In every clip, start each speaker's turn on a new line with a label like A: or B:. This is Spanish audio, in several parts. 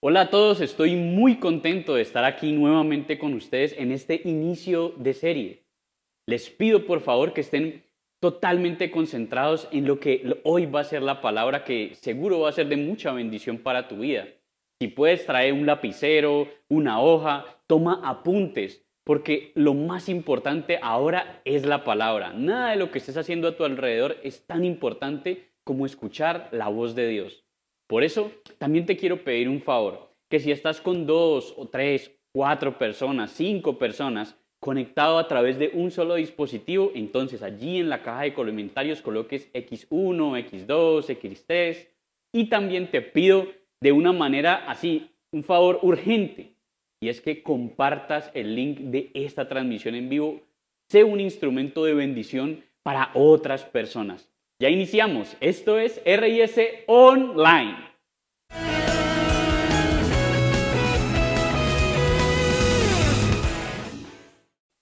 A: Hola a todos, estoy muy contento de estar aquí nuevamente con ustedes en este inicio de serie. Les pido por favor que estén totalmente concentrados en lo que hoy va a ser la palabra que seguro va a ser de mucha bendición para tu vida. Si puedes traer un lapicero, una hoja, toma apuntes, porque lo más importante ahora es la palabra. Nada de lo que estés haciendo a tu alrededor es tan importante como escuchar la voz de Dios. Por eso, también te quiero pedir un favor, que si estás con 2 o 3, 4 personas, 5 personas, conectado a través de un solo dispositivo, entonces allí en la caja de comentarios coloques X1, X2, X3 y también te pido de una manera así, un favor urgente, y es que compartas el link de esta transmisión en vivo, sé un instrumento de bendición para otras personas. Ya iniciamos, esto es RIS Online.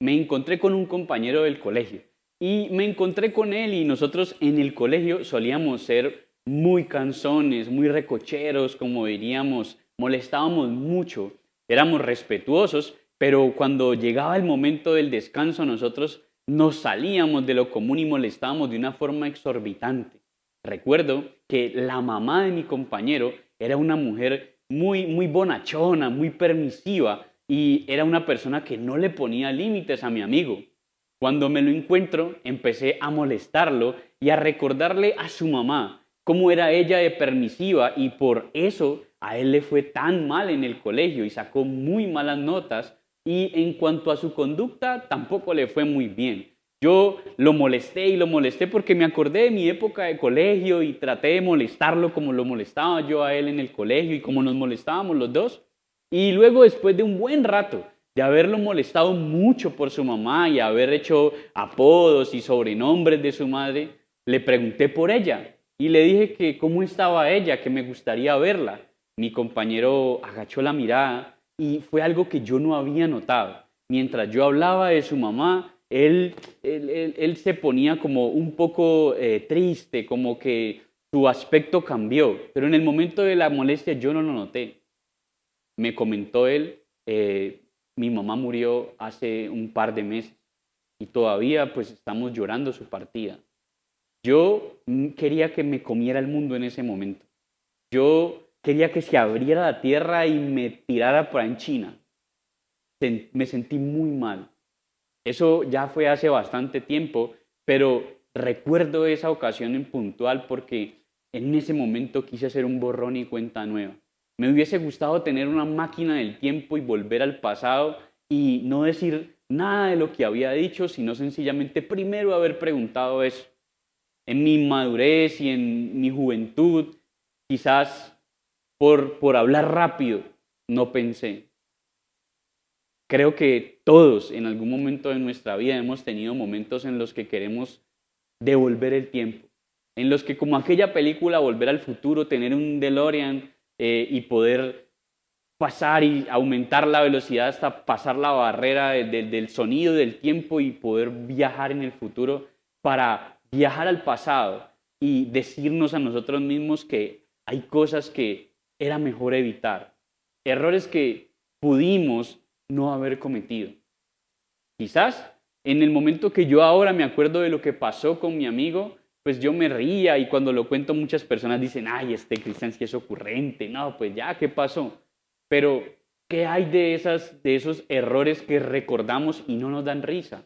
A: Me encontré con un compañero del colegio y me encontré con él y nosotros en el colegio solíamos ser muy cansones, muy recocheros, como diríamos, molestábamos mucho, éramos respetuosos, pero cuando llegaba el momento del descanso nosotros nos salíamos de lo común y molestábamos de una forma exorbitante. Recuerdo que la mamá de mi compañero era una mujer muy bonachona, muy permisiva, y era una persona que no le ponía límites a mi amigo. Cuando me lo encuentro, empecé a molestarlo y a recordarle a su mamá cómo era ella de permisiva y por eso a él le fue tan mal en el colegio y sacó muy malas notas y en cuanto a su conducta tampoco le fue muy bien. Yo lo molesté y lo molesté porque me acordé de mi época de colegio y traté de molestarlo como lo molestaba yo a él en el colegio y como nos molestábamos los dos. Y luego, después de un buen rato de haberlo molestado mucho por su mamá y haber hecho apodos y sobrenombres de su madre, le pregunté por ella y le dije que cómo estaba ella, que me gustaría verla. Mi compañero agachó la mirada y fue algo que yo no había notado. Mientras yo hablaba de su mamá, él se ponía como un poco triste, como que su aspecto cambió, pero en el momento de la molestia yo no lo noté. Me comentó él, mi mamá murió hace un par de meses y todavía pues estamos llorando su partida. Yo quería que me comiera el mundo en ese momento. Yo quería que se abriera la tierra y me tirara para en China. Me sentí muy mal. Eso ya fue hace bastante tiempo, pero recuerdo esa ocasión en puntual porque en ese momento quise hacer un borrón y cuenta nueva. Me hubiese gustado tener una máquina del tiempo y volver al pasado y no decir nada de lo que había dicho, sino sencillamente primero haber preguntado eso. En mi madurez y en mi juventud, quizás por hablar rápido, no pensé. Creo que todos en algún momento de nuestra vida hemos tenido momentos en los que queremos devolver el tiempo, en los que como aquella película Volver al Futuro, tener un DeLorean y poder pasar y aumentar la velocidad hasta pasar la barrera del sonido, del tiempo y poder viajar en el futuro para viajar al pasado y decirnos a nosotros mismos que hay cosas que era mejor evitar, errores que pudimos no haber cometido. Quizás en el momento que yo ahora me acuerdo de lo que pasó con mi amigo, pues yo me ría y cuando lo cuento muchas personas dicen, ay, este Cristian sí es ocurrente, no, pues ya, ¿qué pasó? Pero, ¿qué hay de esos errores que recordamos y no nos dan risa?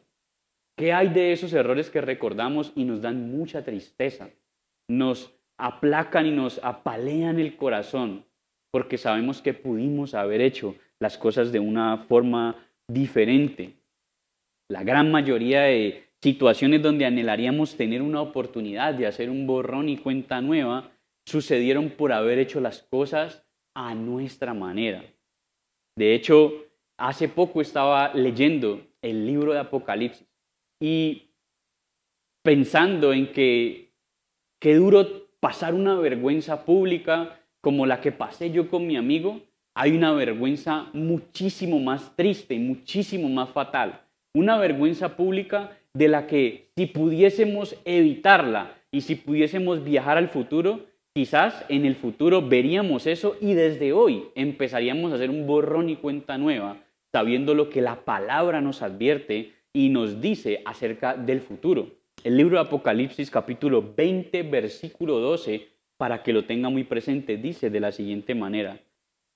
A: ¿Qué hay de esos errores que recordamos y nos dan mucha tristeza? Nos aplacan y nos apalean el corazón porque sabemos que pudimos haber hecho las cosas de una forma diferente. La gran mayoría de situaciones donde anhelaríamos tener una oportunidad de hacer un borrón y cuenta nueva, sucedieron por haber hecho las cosas a nuestra manera. De hecho, hace poco estaba leyendo el libro de Apocalipsis y pensando en que qué duro pasar una vergüenza pública como la que pasé yo con mi amigo. Hay una vergüenza muchísimo más triste, muchísimo más fatal. Una vergüenza pública de la que si pudiésemos evitarla y si pudiésemos viajar al futuro, quizás en el futuro veríamos eso y desde hoy empezaríamos a hacer un borrón y cuenta nueva, sabiendo lo que la palabra nos advierte y nos dice acerca del futuro. El libro de Apocalipsis capítulo 20, versículo 12, para que lo tenga muy presente, dice de la siguiente manera: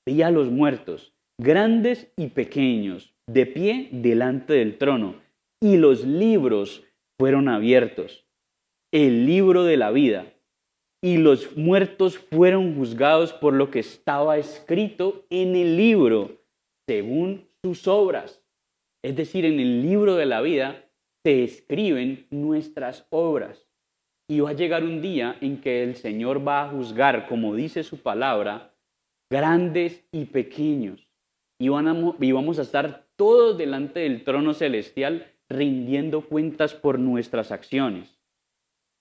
A: vi a los muertos, grandes y pequeños, de pie delante del trono, y los libros fueron abiertos. El libro de la vida. Y los muertos fueron juzgados por lo que estaba escrito en el libro, según sus obras. Es decir, en el libro de la vida se escriben nuestras obras. Y va a llegar un día en que el Señor va a juzgar, como dice su palabra, grandes y pequeños. Y vamos a estar todos delante del trono celestial rindiendo cuentas por nuestras acciones.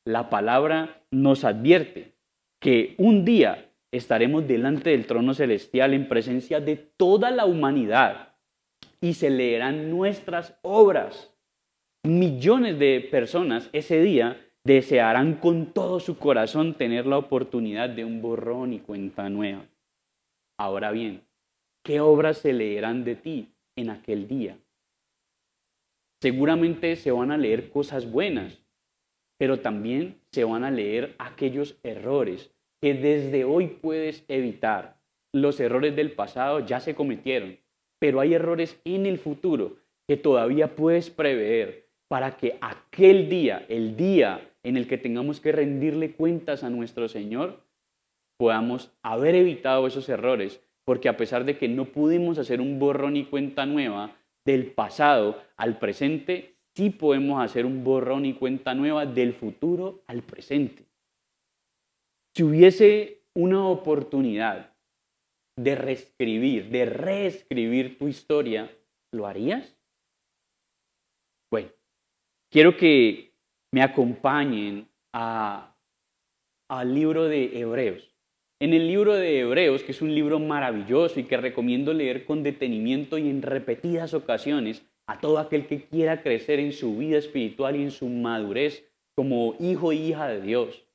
A: La palabra nos advierte que un día estaremos delante del trono celestial en presencia de toda la humanidad y se leerán nuestras obras. Millones de personas ese día desearán con todo su corazón tener la oportunidad de un borrón y cuenta nueva. Ahora bien, ¿qué obras se leerán de ti en aquel día? Seguramente se van a leer cosas buenas, pero también se van a leer aquellos errores que desde hoy puedes evitar. Los errores del pasado ya se cometieron, pero hay errores en el futuro que todavía puedes prever para que aquel día, el día en el que tengamos que rendirle cuentas a nuestro Señor, podamos haber evitado esos errores, porque a pesar de que no pudimos hacer un borrón y cuenta nueva del pasado al presente, sí podemos hacer un borrón y cuenta nueva del futuro al presente. Si hubiese una oportunidad de reescribir tu historia, ¿lo harías? Bueno, quiero que me acompañen al libro de Hebreos. En el libro de Hebreos, que es un libro maravilloso y que recomiendo leer con detenimiento y en repetidas ocasiones, a todo aquel que quiera crecer en su vida espiritual y en su madurez como hijo e hija de Dios.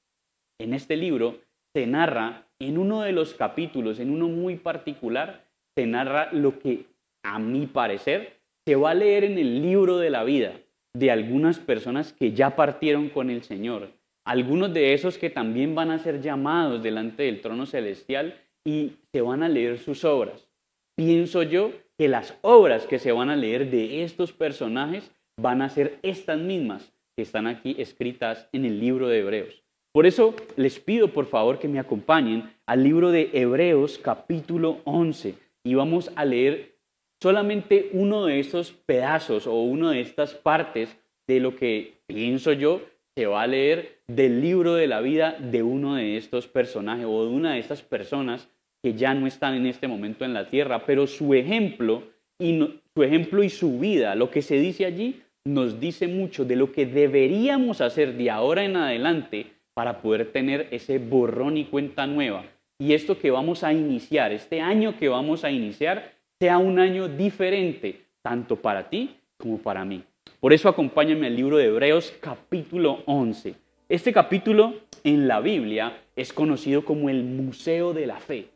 A: En este libro se narra, en uno de los capítulos, en uno muy particular, se narra lo que, a mi parecer, se va a leer en el libro de la vida de algunas personas que ya partieron con el Señor. Algunos de esos que también van a ser llamados delante del trono celestial y se van a leer sus obras. Pienso yo que las obras que se van a leer de estos personajes van a ser estas mismas que están aquí escritas en el libro de Hebreos. Por eso les pido por favor que me acompañen al libro de Hebreos capítulo 11 y vamos a leer solamente uno de estos pedazos o una de estas partes de lo que pienso yo se va a leer del libro de la vida de uno de estos personajes o de una de estas personas que ya no están en este momento en la tierra, pero su ejemplo y su vida, lo que se dice allí, nos dice mucho de lo que deberíamos hacer de ahora en adelante para poder tener ese borrón y cuenta nueva. Y esto que vamos a iniciar, este año que vamos a iniciar, sea un año diferente, tanto para ti como para mí. Por eso acompáñame al libro de Hebreos capítulo 11. Este capítulo en la Biblia es conocido como el Museo de la Fe.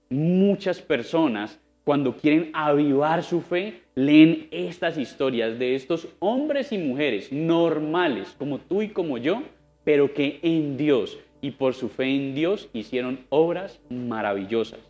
A: Muchas personas, cuando quieren avivar su fe, leen estas historias de estos hombres y mujeres normales, como tú y como yo, pero que en Dios y por su fe en Dios hicieron obras maravillosas.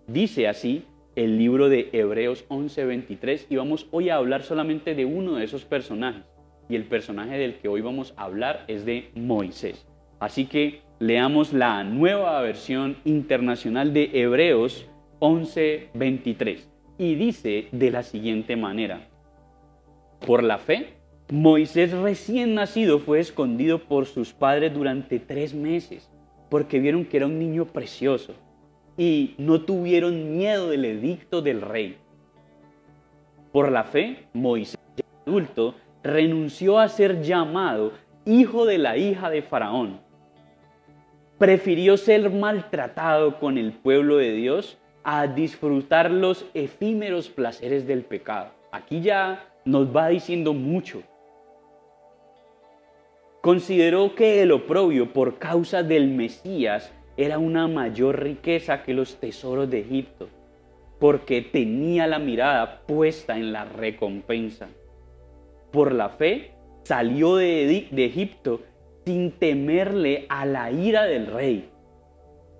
A: Dice así el libro de Hebreos 11:23 y vamos hoy a hablar solamente de uno de esos personajes. Y el personaje del que hoy vamos a hablar es de Moisés. Así que leamos la nueva versión internacional de Hebreos 11:23 y dice de la siguiente manera: por la fe, Moisés recién nacido fue escondido por sus padres durante 3 meses porque vieron que era un niño precioso y no tuvieron miedo del edicto del rey. Por la fe, Moisés, ya adulto, renunció a ser llamado hijo de la hija de Faraón. Prefirió ser maltratado con el pueblo de Dios a disfrutar los efímeros placeres del pecado. Aquí ya nos va diciendo mucho. Consideró que el oprobio por causa del Mesías era una mayor riqueza que los tesoros de Egipto, porque tenía la mirada puesta en la recompensa. Por la fe salió de Egipto sin temerle a la ira del rey,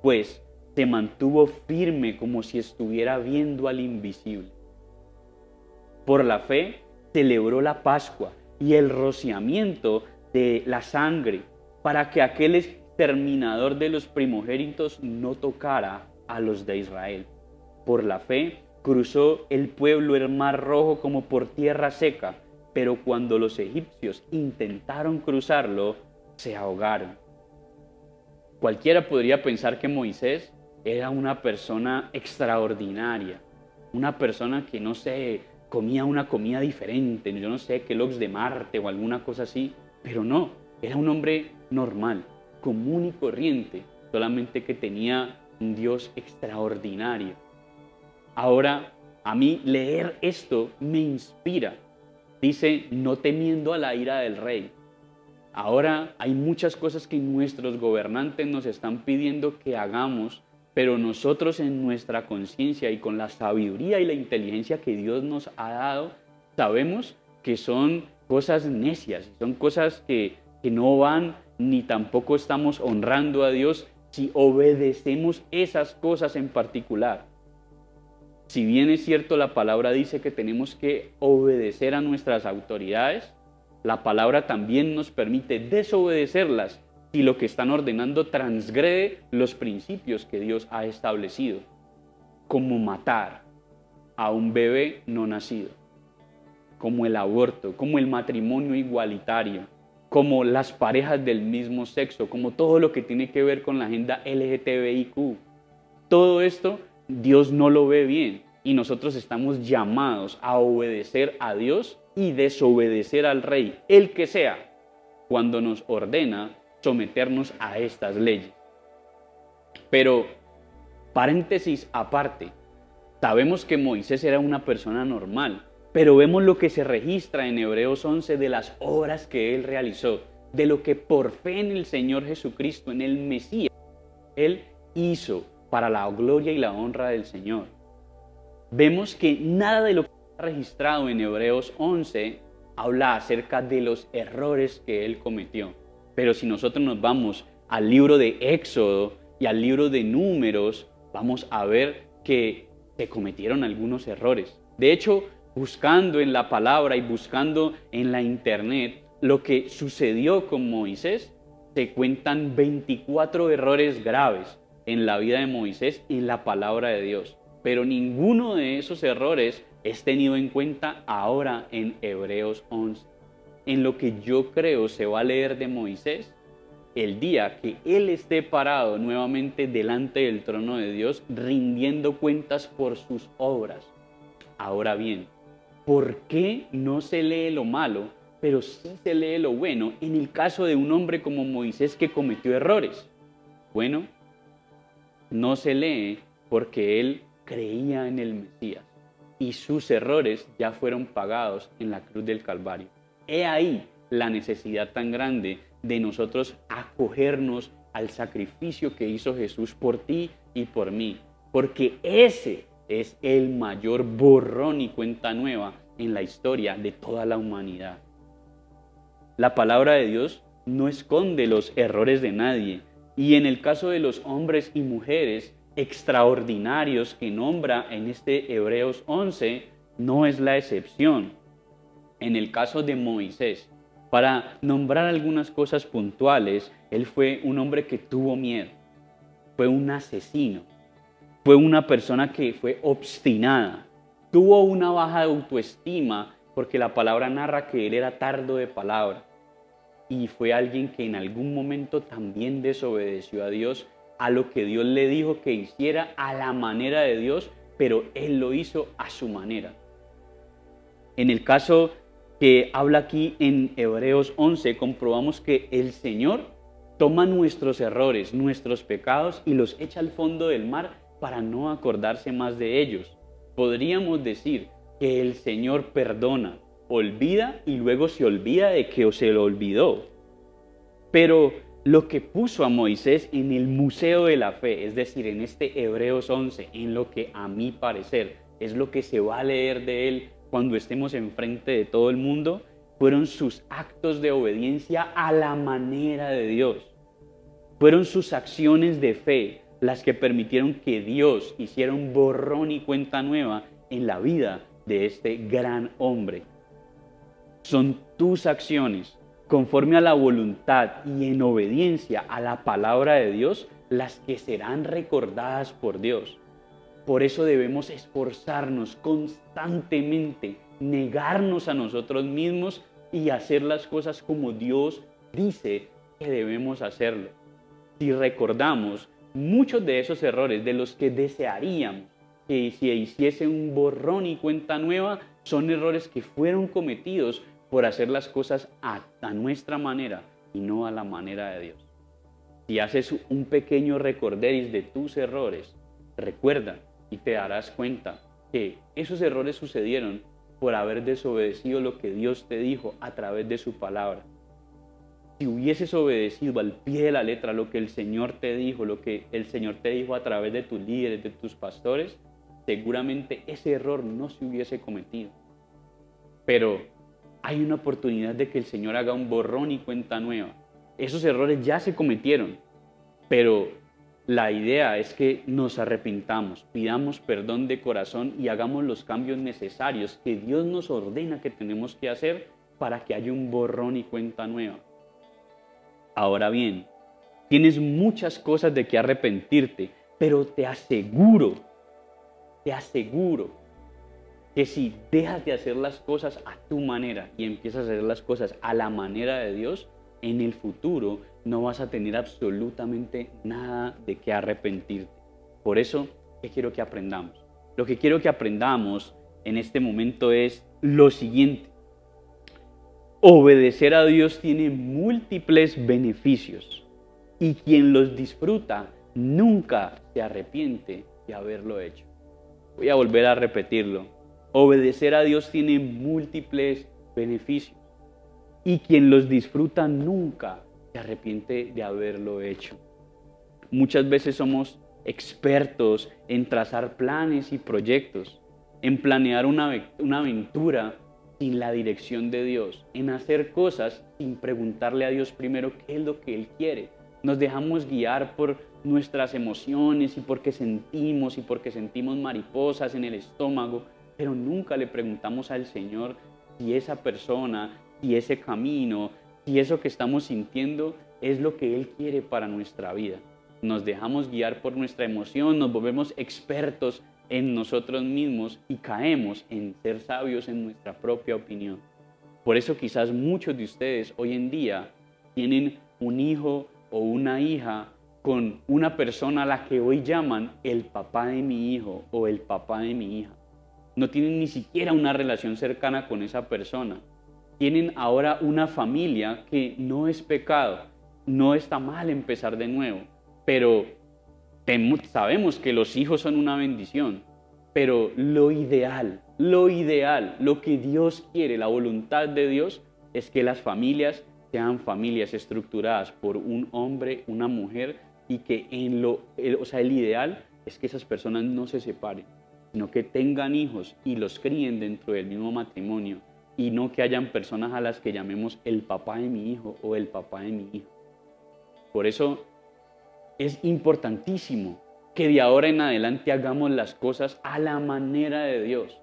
A: pues se mantuvo firme como si estuviera viendo al invisible. Por la fe celebró la Pascua y el rociamiento de la sangre para que aquel exterminador de los primogénitos no tocara a los de Israel. Por la fe cruzó el pueblo el mar rojo como por tierra seca, pero cuando los egipcios intentaron cruzarlo, se ahogaron. Cualquiera podría pensar que Moisés era una persona extraordinaria, una persona que no sé, comía una comida diferente, yo no sé, Kellogg's de Marte o alguna cosa así, pero no, era un hombre normal, común y corriente, solamente que tenía un Dios extraordinario. Ahora, a mí leer esto me inspira. Dice, no temiendo a la ira del rey. Ahora hay muchas cosas que nuestros gobernantes nos están pidiendo que hagamos, pero nosotros en nuestra conciencia y con la sabiduría y la inteligencia que Dios nos ha dado, sabemos que son cosas necias, son cosas que no van ni tampoco estamos honrando a Dios si obedecemos esas cosas en particular. Si bien es cierto, la palabra dice que tenemos que obedecer a nuestras autoridades, la palabra también nos permite desobedecerlas si lo que están ordenando transgrede los principios que Dios ha establecido, como matar a un bebé no nacido, como el aborto, como el matrimonio igualitario, como las parejas del mismo sexo, como todo lo que tiene que ver con la agenda LGTBIQ. Todo esto Dios no lo ve bien y nosotros estamos llamados a obedecer a Dios y desobedecer al rey, el que sea, cuando nos ordena someternos a estas leyes. Pero, paréntesis aparte, sabemos que Moisés era una persona normal, pero vemos lo que se registra en Hebreos 11 de las obras que él realizó, de lo que por fe en el Señor Jesucristo, en el Mesías, él hizo para la gloria y la honra del Señor. Vemos que nada de lo que está registrado en Hebreos 11 habla acerca de los errores que él cometió. Pero si nosotros nos vamos al libro de Éxodo y al libro de Números, vamos a ver que se cometieron algunos errores. De hecho, buscando en la palabra y buscando en la internet lo que sucedió con Moisés, se cuentan 24 errores graves en la vida de Moisés y en la palabra de Dios. Pero ninguno de esos errores es tenido en cuenta ahora en Hebreos 11. En lo que yo creo se va a leer de Moisés el día que él esté parado nuevamente delante del trono de Dios, rindiendo cuentas por sus obras. Ahora bien, ¿por qué no se lee lo malo, pero sí se lee lo bueno en el caso de un hombre como Moisés que cometió errores? Bueno, no se lee porque él creía en el Mesías y sus errores ya fueron pagados en la cruz del Calvario. He ahí la necesidad tan grande de nosotros acogernos al sacrificio que hizo Jesús por ti y por mí, porque ese es el mayor borrón y cuenta nueva en la historia de toda la humanidad. La palabra de Dios no esconde los errores de nadie, y en el caso de los hombres y mujeres extraordinarios que nombra en este Hebreos 11, no es la excepción. En el caso de Moisés, para nombrar algunas cosas puntuales, él fue un hombre que tuvo miedo, fue un asesino, fue una persona que fue obstinada, tuvo una baja autoestima porque la palabra narra que él era tardo de palabra y fue alguien que en algún momento también desobedeció a Dios, a lo que Dios le dijo que hiciera a la manera de Dios, pero él lo hizo a su manera. En el caso que habla aquí en Hebreos 11, comprobamos que el Señor toma nuestros errores, nuestros pecados y los echa al fondo del mar para no acordarse más de ellos. Podríamos decir que el Señor perdona, olvida y luego se olvida de que se lo olvidó. Pero lo que puso a Moisés en el museo de la fe, es decir, en este Hebreos 11, en lo que a mi parecer es lo que se va a leer de él cuando estemos enfrente de todo el mundo, fueron sus actos de obediencia a la manera de Dios. Fueron sus acciones de fe las que permitieron que Dios hiciera un borrón y cuenta nueva en la vida de este gran hombre. Son tus acciones, conforme a la voluntad y en obediencia a la palabra de Dios, las que serán recordadas por Dios. Por eso debemos esforzarnos constantemente, negarnos a nosotros mismos y hacer las cosas como Dios dice que debemos hacerlo. Si recordamos, muchos de esos errores de los que desearíamos que se hiciese un borrón y cuenta nueva, son errores que fueron cometidos por hacer las cosas a nuestra manera y no a la manera de Dios. Si haces un pequeño recorderis de tus errores, recuerda y te darás cuenta que esos errores sucedieron por haber desobedecido lo que Dios te dijo a través de su palabra. Si hubieses obedecido al pie de la letra lo que el Señor te dijo, lo que el Señor te dijo a través de tus líderes, de tus pastores, seguramente ese error no se hubiese cometido. Pero hay una oportunidad de que el Señor haga un borrón y cuenta nueva. Esos errores ya se cometieron, pero la idea es que nos arrepintamos, pidamos perdón de corazón y hagamos los cambios necesarios que Dios nos ordena que tenemos que hacer para que haya un borrón y cuenta nueva. Ahora bien, tienes muchas cosas de que arrepentirte, pero te aseguro que si dejas de hacer las cosas a tu manera y empiezas a hacer las cosas a la manera de Dios, en el futuro no vas a tener absolutamente nada de qué arrepentirte. Por eso, ¿qué quiero que aprendamos? Lo que quiero que aprendamos en este momento es lo siguiente. Obedecer a Dios tiene múltiples beneficios y quien los disfruta nunca se arrepiente de haberlo hecho. Voy a volver a repetirlo. Obedecer a Dios tiene múltiples beneficios y quien los disfruta nunca se arrepiente de haberlo hecho. Muchas veces somos expertos en trazar planes y proyectos, en planear una aventura sin la dirección de Dios, en hacer cosas sin preguntarle a Dios primero qué es lo que Él quiere. Nos dejamos guiar por nuestras emociones y porque sentimos mariposas en el estómago, pero nunca le preguntamos al Señor si esa persona, si ese camino, si eso que estamos sintiendo es lo que Él quiere para nuestra vida. Nos dejamos guiar por nuestra emoción, nos volvemos expertos en nosotros mismos y caemos en ser sabios en nuestra propia opinión. Por eso quizás muchos de ustedes hoy en día tienen un hijo o una hija con una persona a la que hoy llaman el papá de mi hijo o el papá de mi hija. No tienen ni siquiera una relación cercana con esa persona. Tienen ahora una familia que no es pecado, no está mal empezar de nuevo, pero sabemos que los hijos son una bendición, pero lo ideal, lo que Dios quiere, la voluntad de Dios es que las familias sean familias estructuradas por un hombre, una mujer y que el ideal es que esas personas no se separen, sino que tengan hijos y los críen dentro del mismo matrimonio y no que hayan personas a las que llamemos el papá de mi hijo o el papá de mi hija. Por eso es importantísimo que de ahora en adelante hagamos las cosas a la manera de Dios.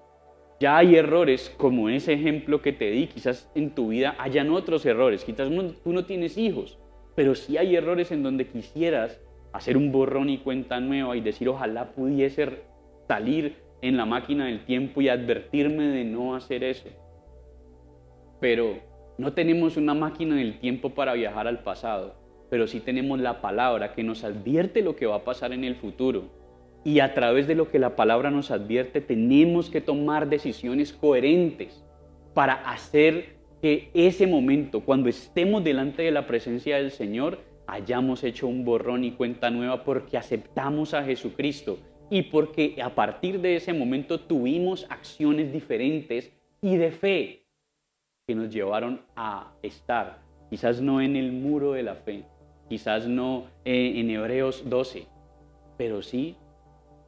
A: Ya hay errores como ese ejemplo que te di, quizás en tu vida hayan otros errores, quizás tú no tienes hijos, pero sí hay errores en donde quisieras hacer un borrón y cuenta nueva y decir ojalá pudiese salir en la máquina del tiempo y advertirme de no hacer eso. pero no tenemos una máquina del tiempo para viajar al pasado, pero sí tenemos la palabra que nos advierte lo que va a pasar en el futuro. Y a través de lo que la palabra nos advierte, tenemos que tomar decisiones coherentes para hacer que ese momento, cuando estemos delante de la presencia del Señor, hayamos hecho un borrón y cuenta nueva porque aceptamos a Jesucristo y porque a partir de ese momento tuvimos acciones diferentes y de fe que nos llevaron a estar, quizás no en el muro de la fe, quizás no en Hebreos 12, pero sí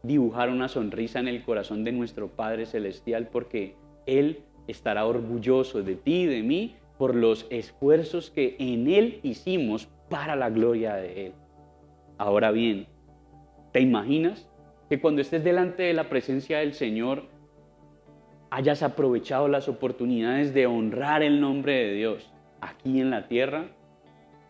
A: dibujar una sonrisa en el corazón de nuestro Padre Celestial, porque Él estará orgulloso de ti y de mí por los esfuerzos que en Él hicimos para la gloria de Él. Ahora bien, ¿te imaginas que cuando estés delante de la presencia del Señor hayas aprovechado las oportunidades de honrar el nombre de Dios aquí en la tierra?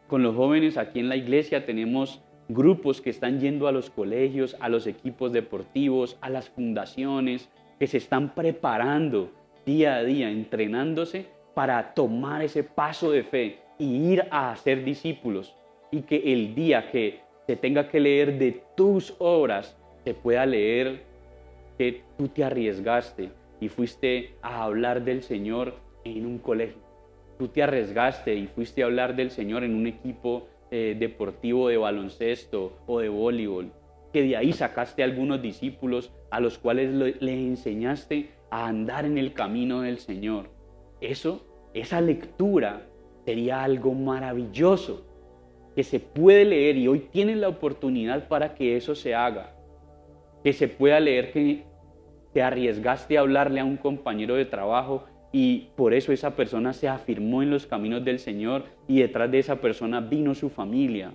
A: Con los jóvenes aquí en la iglesia tenemos grupos que están yendo a los colegios, a los equipos deportivos, a las fundaciones, que se están preparando día a día, entrenándose para tomar ese paso de fe y ir a hacer discípulos. Y que el día que se tenga que leer de tus obras, se pueda leer que tú te arriesgaste y fuiste a hablar del Señor en un colegio. Tú te arriesgaste y fuiste a hablar del Señor en un equipo deportivo de baloncesto o de voleibol, que de ahí sacaste algunos discípulos a los cuales les enseñaste a andar en el camino del Señor. Esa lectura sería algo maravilloso que se puede leer, y hoy tienes la oportunidad para que eso se haga, que se pueda leer que te arriesgaste a hablarle a un compañero de trabajo y por eso esa persona se afirmó en los caminos del Señor y detrás de esa persona vino su familia.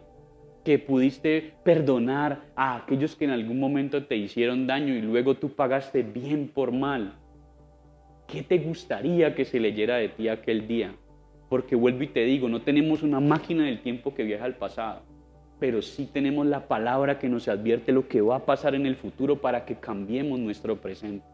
A: Que pudiste perdonar a aquellos que en algún momento te hicieron daño y luego tú pagaste bien por mal. ¿Qué te gustaría que se leyera de ti aquel día? Porque vuelvo y te digo, no tenemos una máquina del tiempo que viaja al pasado, pero sí tenemos la palabra que nos advierte lo que va a pasar en el futuro para que cambiemos nuestro presente.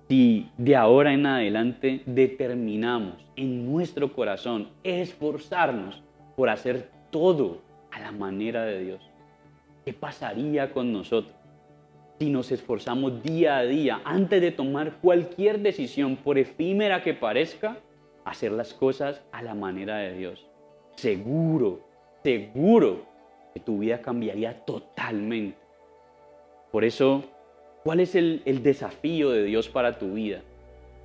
A: Si de ahora en adelante determinamos en nuestro corazón esforzarnos por hacer todo a la manera de Dios, ¿qué pasaría con nosotros si nos esforzamos día a día antes de tomar cualquier decisión, por efímera que parezca, hacer las cosas a la manera de Dios? Seguro que tu vida cambiaría totalmente. Por eso, ¿cuál es el desafío de Dios para tu vida?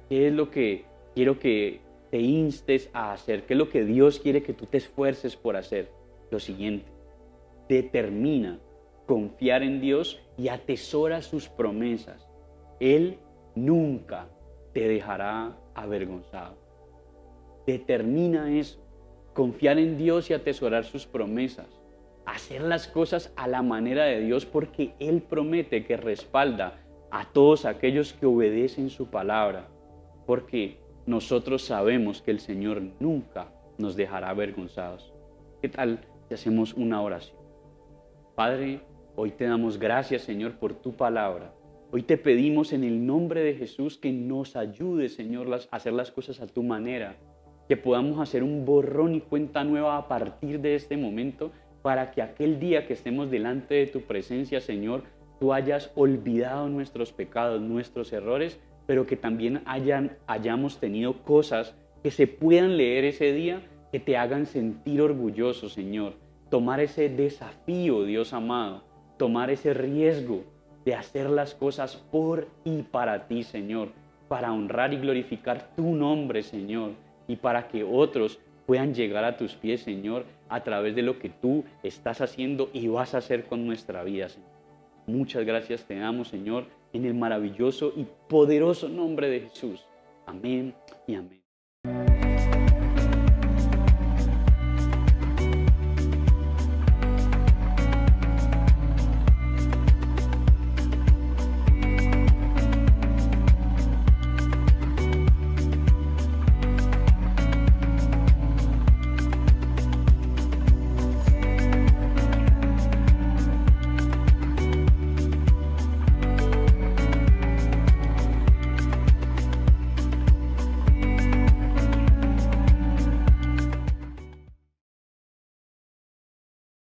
A: ¿Qué es lo que quiero que te instes a hacer? ¿Qué es lo que Dios quiere que tú te esfuerces por hacer? Lo siguiente: determina confiar en Dios y atesora sus promesas. Él nunca te dejará avergonzado. Determina eso, confiar en Dios y atesorar sus promesas. Hacer las cosas a la manera de Dios, porque Él promete que respalda a todos aquellos que obedecen su palabra, porque nosotros sabemos que el Señor nunca nos dejará avergonzados. ¿Qué tal si hacemos una oración? Padre, hoy te damos gracias, Señor, por tu palabra. Hoy te pedimos en el nombre de Jesús que nos ayudes, Señor, a hacer las cosas a tu manera, que podamos hacer un borrón y cuenta nueva a partir de este momento, para que aquel día que estemos delante de tu presencia, Señor, tú hayas olvidado nuestros pecados, nuestros errores, pero que también hayamos tenido cosas que se puedan leer ese día, que te hagan sentir orgulloso, Señor. Tomar ese desafío, Dios amado, tomar ese riesgo de hacer las cosas por y para ti, Señor, para honrar y glorificar tu nombre, Señor, y para que otros puedan llegar a tus pies, Señor, a través de lo que tú estás haciendo y vas a hacer con nuestra vida, Señor. Muchas gracias te damos, Señor, en el maravilloso y poderoso nombre de Jesús. Amén y amén.